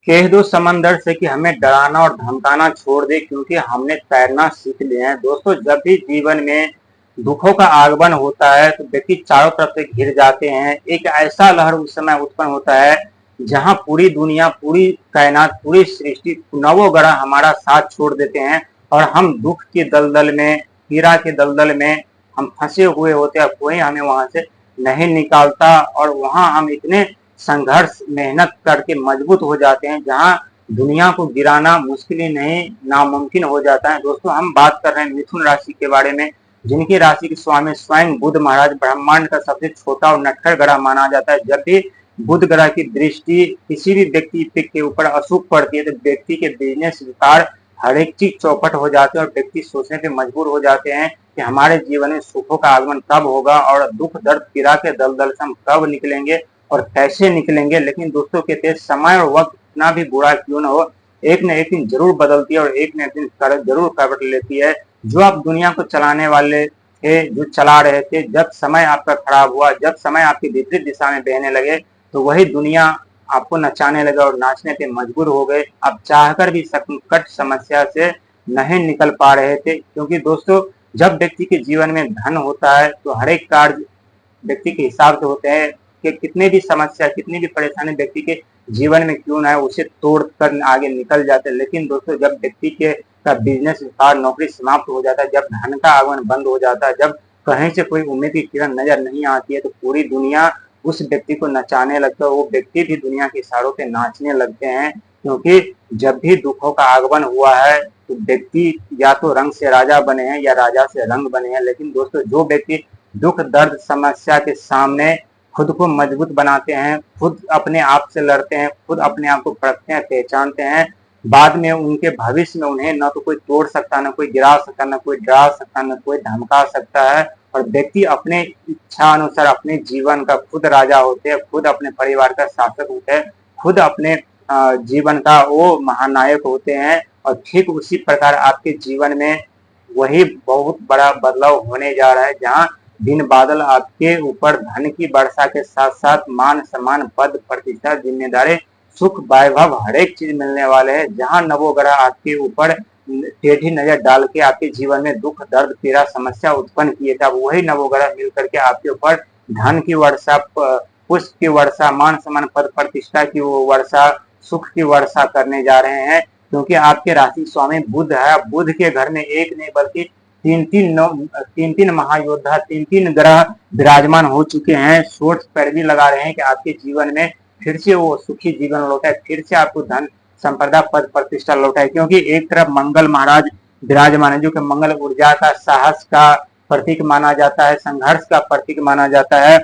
कह दो समंदर से कि हमें डराना और धमकाना छोड़ दे, क्योंकि हमने तैरना सीख लिया है। दोस्तों, जब भी जीवन में दुखों का आगमन होता है तो व्यक्ति चारों तरफ से घिर जाते हैं। एक ऐसा लहर उस समय उत्पन्न होता है जहां पूरी दुनिया, पूरी कायनात, पूरी सृष्टि, नवों ग्रह हमारा साथ छोड़ देते हैं और हम दुख के दलदल में, पीड़ा के दलदल में हम फंसे हुए होते हैं। कोई हमें वहां से नहीं निकालता और वहां हम इतने संघर्ष मेहनत करके मजबूत हो जाते हैं जहां दुनिया को गिराना मुश्किल ही नहीं, नामुमकिन हो जाता है। दोस्तों, हम बात कर रहे हैं मिथुन राशि के बारे में, जिनकी राशि के स्वामी स्वयं बुध महाराज, ब्रह्मांड का सबसे छोटा और नटखट ग्रह माना जाता है। जब भी बुध ग्रह की दृष्टि किसी भी व्यक्ति के ऊपर अशुभ पड़ती है तो व्यक्ति के बिजनेस, व्यापार, हर एक चीज चौपट हो जाते हैं और व्यक्ति सोचने पे मजबूर हो जाते हैं कि हमारे जीवन में सुखों का आगमन कब होगा और दुख दर्द पीड़ा के दलदल से हम कब निकलेंगे और कैसे निकलेंगे। लेकिन दोस्तों, कहते हैं समय और वक्त कितना भी बुरा क्यों न हो, एक न एक दिन जरूर बदलती है और एक न एक दिन जरूर करवट लेती है। जो आप दुनिया को चलाने वाले थे, जो चला रहे थे, जब समय आपका खराब हुआ, जब समय आपकी विपरीत दिशा में बहने लगे तो वही दुनिया आपको नचाने लगे और नाचने पे मजबूर हो गए। आप चाहकर भी संकट समस्या से नहीं निकल पा रहे थे, क्योंकि दोस्तों, जब व्यक्ति के जीवन में धन होता है तो हर एक कार्य व्यक्ति के हिसाब से होते हैं कि कितने भी समस्या, कितनी भी परेशानी व्यक्ति के जीवन में क्यों ना है, उसे तोड़ कर आगे निकल जाते हैं। लेकिन दोस्तों, जब व्यक्ति के का बिजनेस, व्यापार, नौकरी समाप्त हो जाता है, जब धन का आगमन बंद हो जाता है, जब कहीं से कोई उम्मीद की किरण नजर नहीं आती है तो पूरी दुनिया उस व्यक्ति को नचाने लगता है। वो व्यक्ति भी दुनिया के इशारों पे नाचने लगते हैं, क्योंकि जब भी दुखों का आगमन हुआ है तो व्यक्ति या तो रंग से राजा बने हैं या राजा से रंग बने हैं। लेकिन दोस्तों, जो व्यक्ति दुख दर्द समस्या के सामने खुद को मजबूत बनाते हैं, खुद अपने आप से लड़ते हैं, खुद अपने आप को परखते हैं, पहचानते हैं, बाद में उनके भविष्य में उन्हें न तो कोई तोड़ सकता, न कोई गिरा सकता, न कोई डरा सकता, न कोई धमका सकता है। और व्यक्ति अपने इच्छा अनुसार अपने जीवन का खुद राजा होते हैं, खुद अपने परिवार का शासक होते हैं, खुद अपने जीवन का वो महानायक होते हैं। और ठीक उसी प्रकार आपके जीवन में वही बहुत बड़ा बदलाव होने जा रहा है, जहां दिन बादल आपके ऊपर धन की वर्षा के साथ साथ मान सम्मान, पद प्रतिष्ठा, जिम्मेदारी, सुख, वैभव, हर एक चीज मिलने वाले हैं। जहां नवोग्रह आपके ऊपर टेढ़ी नजर डाल के आपके जीवन में दुख दर्द पीड़ा समस्या उत्पन्न किए थे, अब वही नवोग्रह मिल करके आपके ऊपर धन की वर्षा, पुष्प की वर्षा, मान सम्मान, पद प्रतिष्ठा की वो वर्षा, सुख की वर्षा करने जा रहे हैं। क्योंकि आपके राशि स्वामी बुध है। बुध के घर में एक नहीं बल्कि तीन तीन महायोद्धा, तीन तीन ग्रह विराजमान हो चुके हैं। सोर्स पैरवी लगा रहे हैं कि आपके जीवन में फिर से वो सुखी जीवन लौटाए, फिर से आपको धन संपदा पद प्रतिष्ठा लौटाए। क्योंकि एक तरफ मंगल महाराज विराजमान है, जो कि मंगल ऊर्जा का, साहस का प्रतीक माना जाता है, संघर्ष का प्रतीक माना जाता है।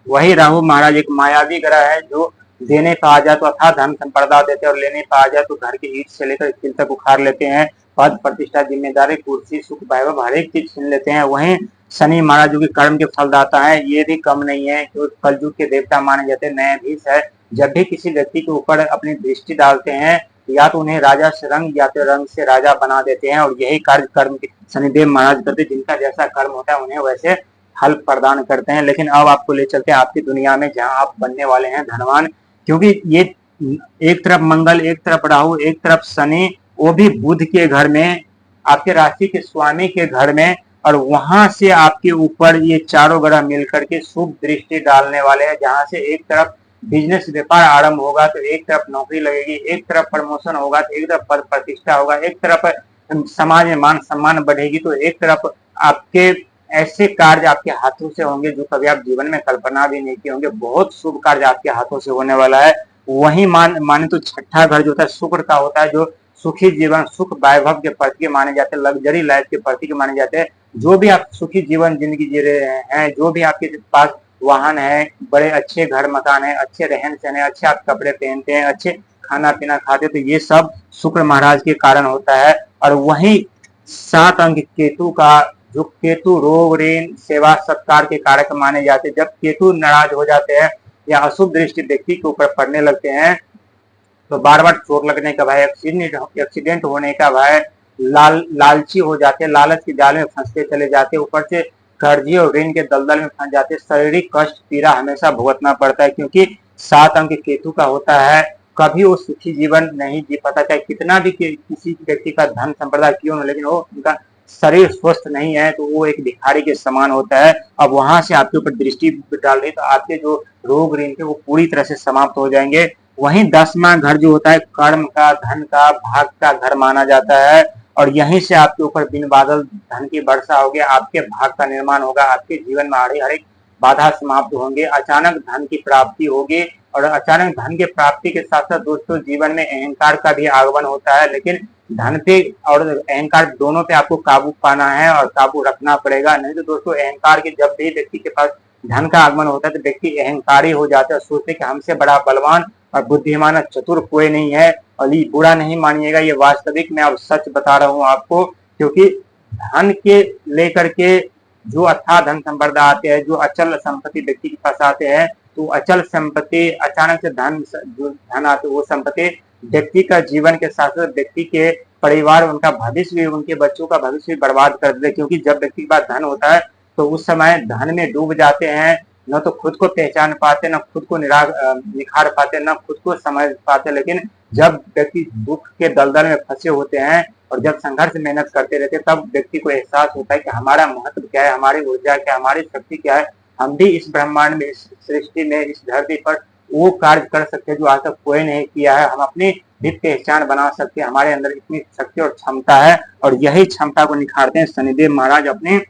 वही राहु महाराज एक मायावी ग्रह है, जो देने पे आ जाए तो अथाह धन संपदा देते हैं और लेने पे आ जाए तो घर की ईंट से लेकर स्टील तक उखाड़ लेते हैं। पद प्रतिष्ठा, जिम्मेदारी, कुर्सी, सुख, वैभव, हर एक चीज छीन लेते हैं। वहीं शनि महाराज जो कि कर्म के फलदाता है, ये भी कम नहीं है, जो कलयुग के देवता माने जाते हैं, न्यायाधीश है। जब भी किसी व्यक्ति के ऊपर अपनी दृष्टि डालते हैं, या तो उन्हें राजा से रंग या तो रंग से राजा बना देते हैं। और यही कार्य कर्म के शनिदेव महाराज करते, जिनका जैसा कर्म होता है उन्हें वैसे फल प्रदान करते हैं। लेकिन अब आपको ले चलते हैं आपकी दुनिया में, जहां आप बनने वाले हैं धनवान। क्योंकि ये एक तरफ मंगल, एक तरफ राहु, एक तरफ शनि, वो भी बुध के घर में, आपके राशि के स्वामी के घर में, और वहां से आपके ऊपर ये चारों ग्रह मिलकर के शुभ दृष्टि डालने वाले हैं। जहां से एक तरफ बिजनेस व्यापार आरंभ होगा तो एक तरफ नौकरी लगेगी, एक तरफ प्रमोशन होगा तो एक तरफ पद प्रतिष्ठा होगा, एक तरफ समाज में मान सम्मान बढ़ेगी तो एक तरफ आपके ऐसे कार्य आपके हाथों से होंगे जो कभी आप जीवन में कल्पना भी नहीं किए होंगे। बहुत शुभ कार्य आपके हाथों से होने वाला है। वही माने तो छठा घर जो होता है शुक्र का होता है, जो सुखी जीवन, सुख वैभव के प्रतीक माने जाते हैं, लग्जरी लाइफ के प्रतीक माने जाते हैं। जो भी आप सुखी जीवन जिंदगी जी रहे हैं, जो भी आपके पास वाहन है, बड़े अच्छे घर मकान है, अच्छे रहन सहन है, अच्छे आप कपड़े पहनते हैं, अच्छे खाना पीना खाते, तो ये सब शुक्र महाराज के कारण होता है। और वही 7 अंक केतु का, जो केतु रोग ऋण सेवा सत्कार के कारक माने जाते हैं। जब केतु नाराज हो जाते हैं या अशुभ दृष्टि व्यक्ति के ऊपर पड़ने लगते हैं तो बार बार चोट लगने का भय, एक्सीडेंट होने का भय, लालची हो जाते हैं, लालच के जाल में फंसते चले जाते हैं, ऊपर से कर्जी और ऋण के दलदल में फंस जाते हैं। शारीरिक कष्ट पीड़ा हमेशा भुगतना पड़ता है, क्योंकि 7 अंक केतु का होता है कभी वो सुखी जीवन नहीं जी पाता, चाहे कितना भी किसी व्यक्ति का धन संपदा क्यों न, लेकिन वो उनका शरीर स्वस्थ नहीं है तो वो एक भिखारी के समान होता है। अब वहां से आपके ऊपर दृष्टि डाल रही तो आपके जो रोग ऋण थे वो पूरी तरह से समाप्त हो जाएंगे। वहीं 10वां घर जो होता है कर्म का, धन का, भाग का घर माना जाता है, और यहीं से आपके ऊपर बिन बादल धन की वर्षा होगी, आपके भाग का निर्माण होगा, आपके जीवन में हर एक बाधा समाप्त होंगे, अचानक धन की प्राप्ति होगी। और अचानक धन की प्राप्ति के साथ साथ दोस्तों जीवन में अहंकार का भी आगमन होता है, लेकिन धन पे और अहंकार दोनों पे आपको काबू पाना है और काबू रखना पड़ेगा। नहीं तो दोस्तों अहंकार के जब भी व्यक्ति के पास धन का आगमन होता है तो व्यक्ति अहंकारी हो जाता है, सोचते कि हमसे बड़ा बलवान और बुद्धिमान और चतुर कोई नहीं है। और ये बुरा नहीं मानिएगा, ये वास्तविक मैं अब सच बता रहा हूँ आपको, क्योंकि धन के लेकर के जो अथाह धन संपदा आते हैं, जो अचल संपत्ति व्यक्ति के पास आते हैं, तो अचल संपत्ति अचानक से जो धन आते वो संपत्ति व्यक्ति का जीवन के साथ साथ व्यक्ति के परिवार, उनका भविष्य भी, उनके बच्चों का भविष्य भी बर्बाद कर देते हैं। क्योंकि जब व्यक्ति के पास धन होता है तो उस समय धन में डूब जाते हैं, न तो खुद को पहचान पाते, न खुद को निखार पाते, न खुद को समझ पाते। लेकिन जब व्यक्ति दुख के दलदल में फंसे होते हैं और जब संघर्ष मेहनत करते रहते हैं, तब व्यक्ति को एहसास होता है कि हमारा महत्व क्या है, हमारी ऊर्जा क्या है, हमारी शक्ति क्या है, हम भी इस ब्रह्मांड में, इस सृष्टि में, इस धरती पर वो कार्य कर सकते हैं जो आज तक कोई नहीं किया है। हम अपनी भी पहचान बना सकते हैं, हमारे अंदर इतनी शक्ति और क्षमता है। और यही क्षमता को निखारते हैं शनिदेव महाराज अपने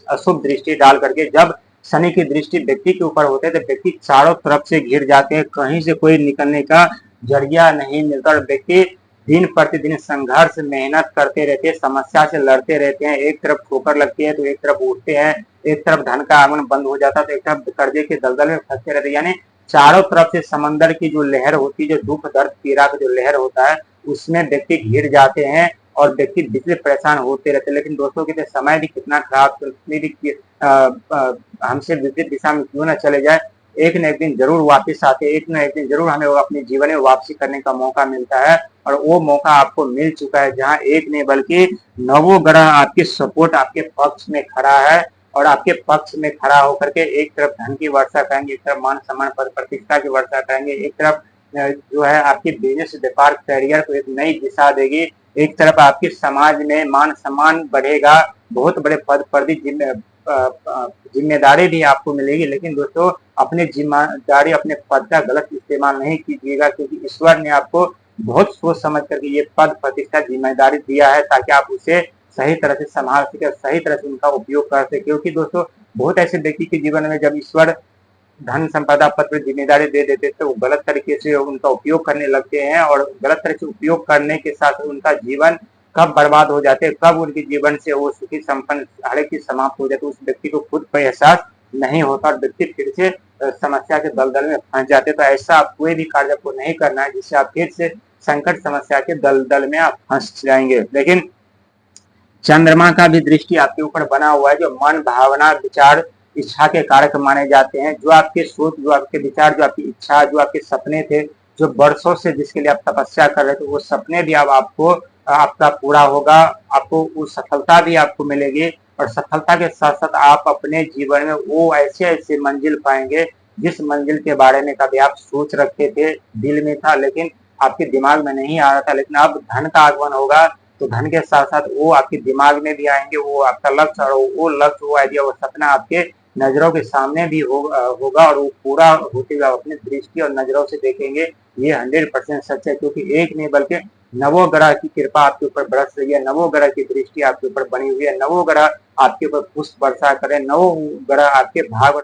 अशुभ दृष्टि डाल करके। जब शनि की दृष्टि व्यक्ति के ऊपर होते हैं तो व्यक्ति चारों तरफ से घिर जाते हैं, कहीं से कोई निकलने का जरिया नहीं मिलता, और व्यक्ति दिन प्रतिदिन संघर्ष मेहनत करते रहते हैं, समस्या से लड़ते रहते हैं। एक तरफ ठोकर लगती है तो एक तरफ उठते हैं, एक तरफ धन का आगमन बंद हो जाता है तो एक तरफ कर्जे के दलदल में फंसते रहते हैं। यानी चारों तरफ से समंदर की जो लहर होती है, जो दुख दर्द पीड़ा का जो लहर होता है, उसमें व्यक्ति घिर जाते हैं और व्यक्ति विचलित परेशान होते रहते हैं। लेकिन दोस्तों के समय भी कितना खराब, कितनी भी हमसे विपरीत दिशा में क्यों न चले जाए, एक न एक दिन जरूर वापस आते, एक न एक दिन जरूर हमें अपने जीवन में वापसी करने का मौका मिलता है। और वो मौका आपको मिल चुका है, जहां एक नहीं बल्कि नवों ग्रह आपके सपोर्ट, आपके पक्ष में खड़ा है। और आपके पक्ष में खड़ा होकर के एक तरफ धन की वर्षा करेंगे, एक तरफ मान सम्मान पद प्रतिष्ठा की वर्षा करेंगे, एक तरफ जो है आपकी बिजनेस व्यापार कैरियर को एक नई दिशा देगी, एक तरफ आपके समाज में मान सम्मान बढ़ेगा, बहुत बड़े पद पर भी जिम्मेदारी भी आपको मिलेगी। लेकिन दोस्तों अपने जिम्मेदारी, अपने पद का गलत इस्तेमाल नहीं कीजिएगा, क्योंकि ईश्वर ने आपको बहुत सोच समझ करके ये पद प्रतिष्ठा जिम्मेदारी दिया है, ताकि आप उसे सही तरह से संभाल सके, सही तरह से उनका उपयोग कर सके। क्योंकि दोस्तों बहुत ऐसे व्यक्ति के जीवन में जब ईश्वर धन संपदा पद पर जिम्मेदारी दे देते तो वो गलत तरीके से उनका उपयोग करने लगते हैं, और गलत तरह से उपयोग करने के साथ उनका जीवन कब बर्बाद हो जाते हैं, कब उनके जीवन से वो सुखी संपन्न हर एक चीज समाप्त हो जाती है, उस व्यक्ति को खुद पर एहसास नहीं होता और व्यक्ति फिर से समस्या के दलदल में फंस जाते। तो ऐसा आप कोई भी कार्य आपको नहीं करना है जिससे आप फिर से संकट समस्या के दलदल में आप फंस जाएंगे। लेकिन चंद्रमा का भी दृष्टि आपके ऊपर बना हुआ है, जो मन, भावना, विचार, इच्छा के कारक माने जाते हैं। जो आपके सोच, जो आपके विचार, जो आपकी इच्छा, जो आपके सपने थे, जो वर्षों से जिसके लिए आप तपस्या कर रहे थे, वो सपने भी अब आपको आपका पूरा होगा, आपको वो सफलता भी आपको मिलेगी। और सफलता के साथ साथ आप अपने जीवन में वो ऐसे ऐसे मंजिल पाएंगे जिस मंजिल के बारे में कभी आप सोच रखे थे, दिल में था लेकिन आपके दिमाग में नहीं आ रहा था। लेकिन अब धन का आगमन होगा तो धन के साथ साथ वो आपके दिमाग में भी आएंगे, वो आपका लक्ष्य और वो लक्ष्य, वो आइडिया, वो सपना आपके नजरों के सामने भी होगा और वो पूरा होते हुए अपने दृष्टि और नजरों से देखेंगे। ये 100% सच है, क्योंकि एक नहीं बल्कि नवों ग्रह की कृपा आपके ऊपर बरस रही है, नवों ग्रह की दृष्टि आपके ऊपर बनी हुई है, नवों ग्रह आपके ऊपर पुष्प वर्षा करें, नवों ग्रह आपके भाग